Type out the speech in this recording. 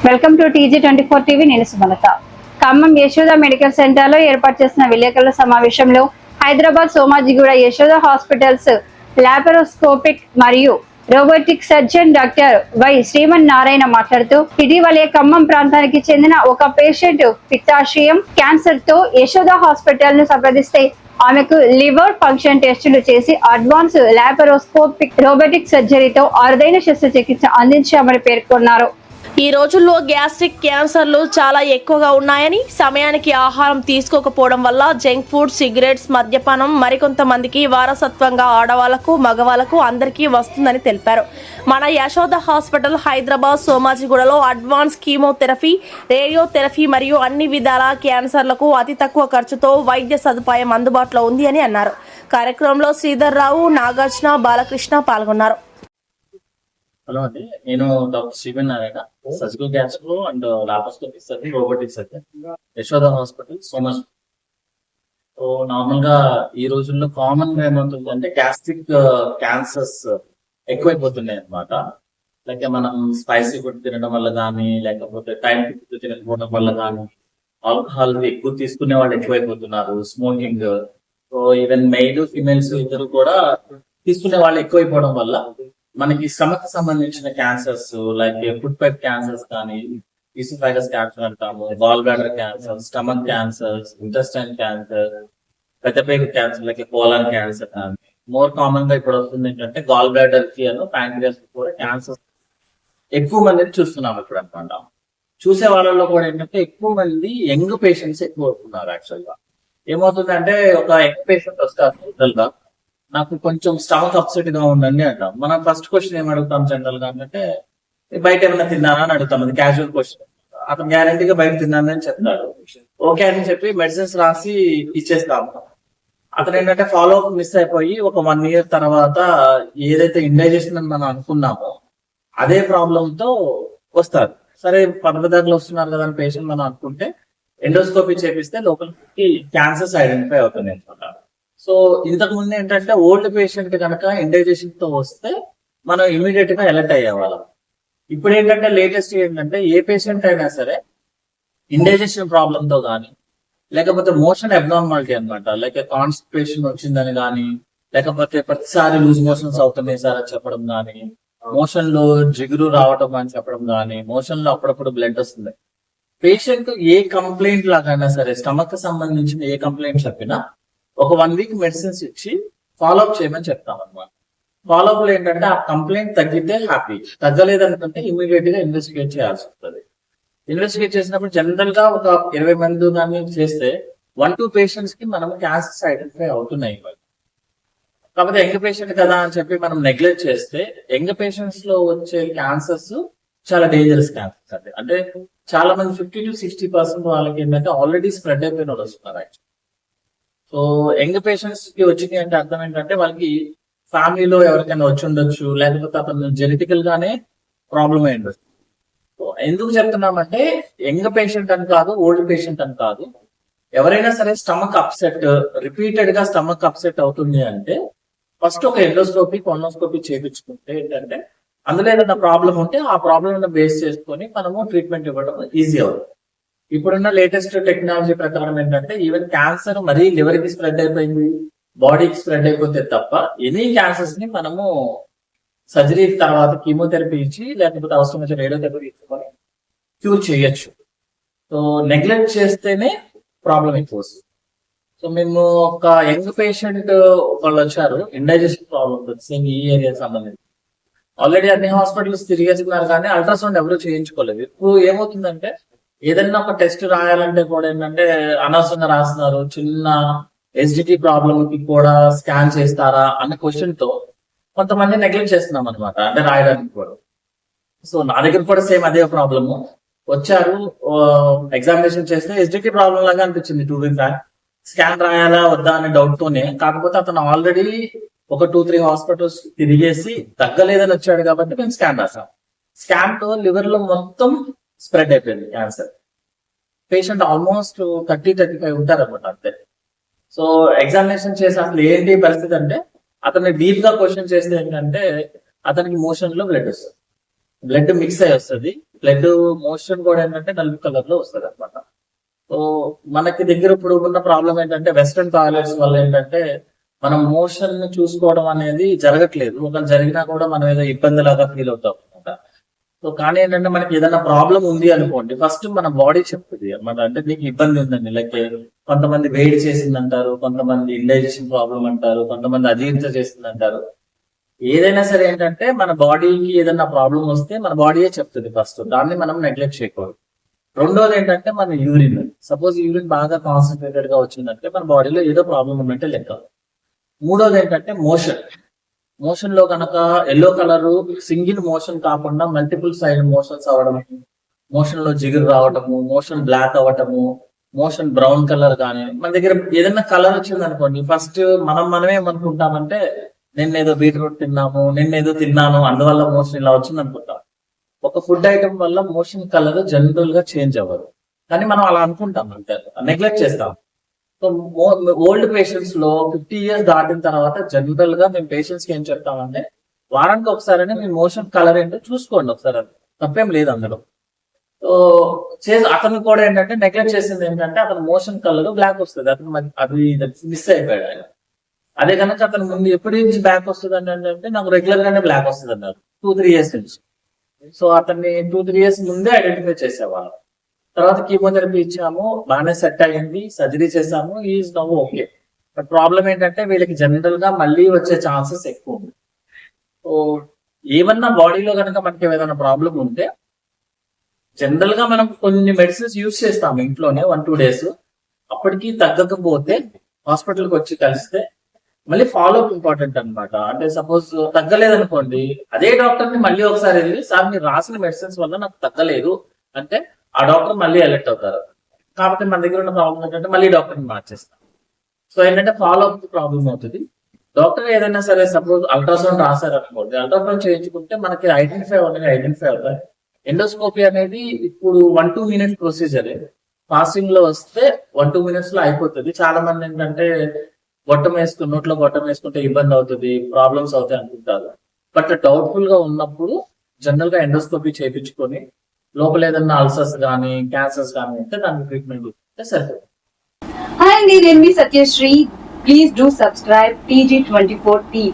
Welcome to TG24 TV. నేను Sumalatha. Khammam Yashoda medical centre లో ఏర్పాటు చేసిన విలేకరుల సమావేశంలో హైదరాబాద్ సోమాజిగూడ యశోద హాస్పిటల్స్ లాపరోస్కోపిక్ మరియు robotic surgeon doctor why Shriman Narayana మాట్లాడుతూ, ఇటీవలే ఖమ్మం ప్రాంతానికి చెందిన ఒక పేషెంట్ పిత్తాశయం క్యాన్సర్ తో యశోద హాస్పిటల్ ను సంప్రదిస్తే ఆమెకు లివర్ ఫంక్షన్ టెస్టులు చేసి అడ్వాన్స్ లాపరోస్కోపిక్ రోబోటిక్ సర్జరీతో అరుదైన శస్త్రచికిత్స అందించామని పేర్కొన్నారు. ఈ రోజుల్లో గ్యాస్ట్రిక్ క్యాన్సర్లు చాలా ఎక్కువగా ఉన్నాయని, సమయానికి ఆహారం తీసుకోకపోవడం వల్ల జంక్ ఫుడ్, సిగరెట్స్, మద్యపానం మరికొంతమందికి వారసత్వంగా ఆడవాళ్లకు, మగవాళ్లకు అందరికీ వస్తుందని తెలిపారు. మన యశోద హాస్పిటల్ హైదరాబాద్ సోమాజిగూడలో అడ్వాన్స్ కీమోథెరపీ, రేడియోథెరపీ మరియు అన్ని విధాల క్యాన్సర్లకు అతి తక్కువ ఖర్చుతో వైద్య సదుపాయం అందుబాటులో ఉంది అని అన్నారు. కార్యక్రమంలో శ్రీధర్ రావు, నాగార్జున, బాలకృష్ణ పాల్గొన్నారు. హలో అండి, నేను doctor Sriman Narayana, surgical gastro and laparoscopic surgeon, robotic surgeon, Yashoda hospital సోమస్. సో నార్మల్ గా ఈ రోజుల్లో కామన్ గా ఏమవుతుంది అంటే గ్యాస్ట్రిక్ క్యాన్సర్స్ ఎక్కువైపోతున్నాయి అనమాట. లైక్ మనం స్పైసీ ఫుడ్ తినడం వల్ల కానీ, లేకపోతే టైం ఫుడ్ తినకపోవడం వల్ల కానీ, ఆల్కహాల్ ఎక్కువ తీసుకునే వాళ్ళు ఎక్కువైపోతున్నారు, smoking. So even male females ఇద్దరు కూడా తీసుకునే వాళ్ళు ఎక్కువైపోవడం వల్ల మనకి స్టమక్ సంబంధించిన cancers like food pipe cancers కానీ, ఈసోఫాగస్ క్యాన్సర్ అంటాము, gallbladder cancer, stomach cancers, intestine cancer, పెద్దపేగు క్యాన్సర్ లైక్ కోలన్ క్యాన్సర్ కానీ, మోర్ కామన్ గా ఇప్పుడు వస్తుంది ఏంటంటే గాల్ బ్లాడర్ కి ప్యాంక్రియాస్ కూడా క్యాన్సర్ ఎక్కువ మందిని చూస్తున్నాం ఇప్పుడు అనమాట. చూసే వాళ్ళలో కూడా ఏంటంటే ఎక్కువ మంది యంగ్ పేషెంట్స్ ఎక్కువ అవుతున్నారు. యాక్చువల్ గా ఏమవుతుందంటే ఒక యంగ్ పేషెంట్ వస్తారు జనరల్ గా, నాకు కొంచెం స్టమక్ అప్సెట్ గా ఉండండి అంటాం. మనం ఫస్ట్ క్వశ్చన్ ఏం అడుగుతాం జనరల్ గా అంటే బయట ఏమైనా తిన్నానా అని అడుగుతాం. అది క్యాజువల్ క్వశ్చన్. అతను గ్యారంటీగా బయట తిన్నానని చెప్తాడు. ఓకే అని చెప్పి మెడిసిన్స్ రాసి ఇచ్చేస్తాము. అతను ఏంటంటే ఫాలో అప్ మిస్ అయిపోయి ఒక 1 year తర్వాత ఏదైతే ఇండైజెషన్ అని మనం అనుకున్నామో అదే ప్రాబ్లమ్ తో వస్తారు. సరే పదవిదారులు వస్తున్నారు కదా అని పేషెంట్ మనం అనుకుంటే ఎండోస్కోపీ చేపిస్తే లోపలికి క్యాన్సర్స్ ఐడెంటిఫై అవుతున్నాయి అనమాట. సో ఇంతకు ముందు ఏంటంటే ఓల్డ్ పేషెంట్ కనుక ఇండైజెషన్ తో వస్తే మనం ఇమీడియట్ గా అలర్ట్ అయ్యేవాళ్ళం. ఇప్పుడు ఏంటంటే లేటెస్ట్ ఏంటంటే ఏ పేషెంట్ అయినా సరే ఇండైజెషన్ ప్రాబ్లమ్ తో కానీ, లేకపోతే మోషన్ అబ్నార్మాలిటీ అనమాట, లైక్ కాన్స్టిపేషన్ వచ్చిందని కానీ, లేకపోతే ప్రతిసారి లూజ్ మోషన్స్ అవుతున్నాయి సార్ అని చెప్పడం కానీ, మోషన్ లో జిగురు రావటం అని చెప్పడం కానీ, మోషన్ లో అప్పుడప్పుడు బ్లడ్ వస్తుంది. పేషెంట్ ఏ కంప్లైంట్ లాగైనా సరే, స్టమక్ సంబంధించిన ఏ కంప్లైంట్ చెప్పినా ఒక 1 week మెడిసిన్స్ ఇచ్చి ఫాలోఅప్ చేయమని చెప్తాం అనమాట. ఫాలోఅప్ లో ఏంటంటే ఆ కంప్లైంట్ తగ్గితే హ్యాపీ, తగ్గలేదనుకుంటే ఇమీడియట్ గా ఇన్వెస్టిగేట్ చేయాల్సి వస్తుంది. ఇన్వెస్టిగేట్ చేసినప్పుడు జనరల్ గా ఒక 20 మంది కానీ చేస్తే 1-2 పేషెంట్స్ కి మనం క్యాన్సర్స్ ఐడెంటిఫై అవుతున్నాయి. కాకపోతే యంగ్ పేషెంట్ కదా అని చెప్పి మనం నెగ్లెక్ట్ చేస్తే యంగ్ పేషెంట్స్ లో వచ్చే క్యాన్సర్స్ చాలా డేంజరస్ క్యాన్సర్స్ అండి. అంటే చాలా మంది 50 to 60% వాళ్ళకి ఏంటంటే ఆల్రెడీ స్ప్రెడ్ అయిపోయిన వాళ్ళు వస్తున్నారు యాక్చువల్లీ. సో యంగ్ పేషెంట్స్ కి వచ్చింది అంటే అర్థం ఏంటంటే వాళ్ళకి ఫ్యామిలీలో ఎవరికైనా వచ్చి ఉండొచ్చు, లేకపోతే అతను జెనెటికల్ గానే ప్రాబ్లం అయి ఉండొచ్చు. సో ఎందుకు చెప్తున్నామంటే యంగ్ పేషెంట్ అని కాదు, ఓల్డ్ పేషెంట్ అని కాదు, ఎవరైనా సరే స్టమక్ అప్సెట్ రిపీటెడ్ గా స్టమక్ అప్సెట్ అవుతుంది అంటే ఫస్ట్ ఒక ఎండోస్కోపీ, కొలోనోస్కోపీ చేయించుకుంటే ఏంటంటే అందులో ఏదైనా ప్రాబ్లం ఉంటే ఆ ప్రాబ్లం బేస్ చేసుకొని మనము ట్రీట్మెంట్ ఇవ్వడం ఈజీ అవుతుంది. ఇప్పుడున్న లేటెస్ట్ టెక్నాలజీ ప్రకారం ఏంటంటే ఈవెన్ క్యాన్సర్ మరీ లివర్ కి స్ప్రెడ్ అయిపోయింది, బాడీకి స్ప్రెడ్ అయిపోతే తప్ప ఎనీ క్యాన్సర్స్ ని మనము సర్జరీ తర్వాత కీమోథెరపీ ఇచ్చి, లేకపోతే అవసరమైతే రేడియోథెరపీ ఇచ్చుకొని క్యూర్ చేయొచ్చు. సో నెగ్లెక్ట్ చేస్తేనే ప్రాబ్లం ఎక్కువ వస్తుంది. సో మేము ఒక యంగ్ పేషెంట్ వాళ్ళు వచ్చారు, ఇండైజెషన్ ప్రాబ్లం సేమ్ ఈ ఏరియా సంబంధించి. ఆల్రెడీ అన్ని హాస్పిటల్స్ తిరిగేస్తున్నారు కానీ అల్ట్రాసౌండ్ ఎవరు చేయించుకోలేదు. ఇప్పుడు ఏమవుతుందంటే ఏదైనా ఒక టెస్ట్ రాయాలంటే కూడా ఏంటంటే అనవసరంగా రాస్తున్నారు. చిన్న ఎస్డిటి ప్రాబ్లమ్ కి కూడా స్కాన్ చేస్తారా అన్న క్వశ్చన్ తో కొంతమంది నెగ్లెక్ట్ చేస్తున్నాం అనమాట, అంటే రాయడానికి కూడా. సో నా దగ్గర కూడా సేమ్ అదే ప్రాబ్లము. వచ్చారు, ఎగ్జామినేషన్ చేస్తే ఎస్డిటి ప్రాబ్లం లాగా అనిపించింది 2 weeks బ్యాక్. స్కాన్ రాయాలా వద్దా అనే డౌట్ తోనే, కాకపోతే అతను ఆల్రెడీ ఒక 2-3 హాస్పిటల్స్ తిరిగేసి తగ్గలేదని వచ్చాడు కాబట్టి మేము స్కాన్ రాసాం. స్కాన్ తో లివర్ లో మొత్తం స్ప్రెడ్ అయిపోయింది క్యాన్సర్. పేషెంట్ ఆల్మోస్ట్ 30-35 ఉంటారు అనమాట అంతే. సో ఎగ్జామినేషన్ చేసి అసలు ఏంటి పరిస్థితి అంటే అతన్ని డీప్ గా క్వశ్చన్ చేస్తే ఏంటంటే అతనికి మోషన్ లో బ్లడ్ వస్తుంది, బ్లడ్ మిక్స్ అయ్యి వస్తుంది. బ్లడ్ మోషన్ కూడా ఏంటంటే నలుపు కలర్ లో వస్తుంది అనమాట. సో మనకి దగ్గర ఇప్పుడు ఉన్న ప్రాబ్లం ఏంటంటే వెస్ట్రన్ టాయిలెట్స్ వల్ల ఏంటంటే మనం మోషన్ చూసుకోవడం అనేది జరగట్లేదు. ఒకవేళ జరిగినా కూడా మనం ఏదో ఇబ్బంది లాగా ఫీల్ అవుతాం అనమాట. సో కానీ ఏంటంటే మనకి ఏదైనా ప్రాబ్లం ఉంది అనుకోండి, ఫస్ట్ మన బాడీ చెప్తుంది అనమాట. అంటే నీకు ఇబ్బంది ఉందండి, లైక్ కొంతమంది వేడి చేసింది అంటారు, కొంతమంది ఇండైజెషన్ ప్రాబ్లం అంటారు, కొంతమంది అజీర్ణ చేసింది అంటారు. ఏదైనా సరే ఏంటంటే మన బాడీకి ఏదైనా ప్రాబ్లం వస్తే మన బాడీయే చెప్తుంది ఫస్ట్, దాన్ని మనం నెగ్లెక్ట్ చేయకూడదు. రెండోది ఏంటంటే మన యూరిన్. సపోజ్ యూరిన్ బాగా కాన్సన్ట్రేటెడ్ గా వచ్చిందంటే మన బాడీలో ఏదో ప్రాబ్లం ఉన్నట్టే లెక్క. మూడోది ఏంటంటే మోషన్ లో కనుక ఎల్లో కలర్ సింగిల్ మోషన్ కాకుండా మల్టిపుల్ సైడ్ మోషన్స్ అవ్వడము, మోషన్ లో జిగురు రావటము, మోషన్ బ్లాక్ అవ్వటము, మోషన్ బ్రౌన్ కలర్ కానీ, మన దగ్గర ఏదైనా కలర్ వచ్చింది అనుకోండి, ఫస్ట్ మనమే ఏమనుకుంటామంటే నిన్నేదో బీట్రూట్ తిన్నాము, నిన్నేదో తిన్నాను అందువల్ల మోషన్ ఇలా వచ్చింది అనుకుంటాం. ఒక ఫుడ్ ఐటమ్ వల్ల మోషన్ కలర్ జనరల్ గా చేంజ్ అవ్వదు, కానీ మనం అలా అనుకుంటాం, అంటే నెగ్లెక్ట్ చేస్తాం. సో ఓల్డ్ పేషెంట్స్ లో 50 years దాటిన తర్వాత జనరల్ గా మేము పేషెంట్స్ కి ఏం చెప్తామంటే వారానికి ఒకసారి మీ మోషన్ కలర్ ఏంటో చూసుకోండి ఒకసారి, అది తప్పేం లేదు అందులో. సో అతను కూడా ఏంటంటే నెగ్లెక్ట్ చేసింది ఏంటంటే అతను మోషన్ కలర్ బ్లాక్ వస్తుంది, అతను అది మిస్ అయిపోయాడు ఆయన. అదే కనుక అతను ముందు ఎప్పటి నుంచి బ్లాక్ వస్తుంది అంటే నాకు రెగ్యులర్ గానే బ్లాక్ వస్తుంది అన్నారు 2-3 years నుంచి. సో అతన్ని 2-3 years ముందే ఐడెంటిఫై చేసేవాళ్ళం. తర్వాత కీమోథెరపీ ఇచ్చాము, బాగానే సెట్ అయ్యింది, సర్జరీ చేసాము, is now okay. But problem ఏంటంటే వీళ్ళకి జనరల్ గా మళ్ళీ వచ్చే ఛాన్సెస్ ఎక్కువ ఉంది. సో ఏమన్నా బాడీలో కనుక మనకి ఏదైనా ప్రాబ్లం ఉంటే జనరల్ గా మనం కొన్ని మెడిసిన్స్ యూజ్ చేస్తాము ఇంట్లోనే 1-2 days. అప్పటికి తగ్గకపోతే హాస్పిటల్కి వచ్చి కలిస్తే మళ్ళీ ఫాలో అప్ ఇంపార్టెంట్ అనమాట. అంటే సపోజ్ తగ్గలేదనుకోండి, అదే డాక్టర్ ని మళ్ళీ ఒకసారి వెళ్ళి సార్ మీరు రాసిన మెడిసిన్స్ వల్ల నాకు తగ్గలేదు అంటే ఆ డాక్టర్ మళ్ళీ అలర్ట్ అవుతారు. కాబట్టి మన దగ్గర ఉన్న ప్రాబ్లం ఏంటంటే మళ్ళీ డాక్టర్ ని మార్చేస్తాం. సో ఏంటంటే ఫాలో అప్ ప్రాబ్లం అవుతుంది. డాక్టర్ ఏదైనా సరే సపోజ్ అల్ట్రాసౌండ్ రాశారు అనుకోండి, అల్ట్రాసౌండ్ చేయించుకుంటే మనకి ఐడెంటిఫై అవుతాయి. ఎండోస్కోపీ అనేది ఇప్పుడు 1-2 minutes ప్రొసీజర్. ఫాస్టింగ్ లో వస్తే 1-2 minutes లో అయిపోతుంది. చాలా మంది ఏంటంటే నోట్లో గొట్టం వేసుకుంటే ఇబ్బంది అవుతుంది, ప్రాబ్లమ్స్ అవుతాయి అనుకుంటారు. బట్ డౌట్ఫుల్ గా ఉన్నప్పుడు జనరల్ గా ఎండోస్కోపీ చేయించుకొని లోపల ఏదైనా అల్సర్స్ కానీ క్యాన్సర్స్ కానీ ఉంటే దానికి ట్రీట్మెంట్ ఉంటే సరిపోతుంది. Hi, నేను మీ Satyasri. Please do subscribe TG24 TV.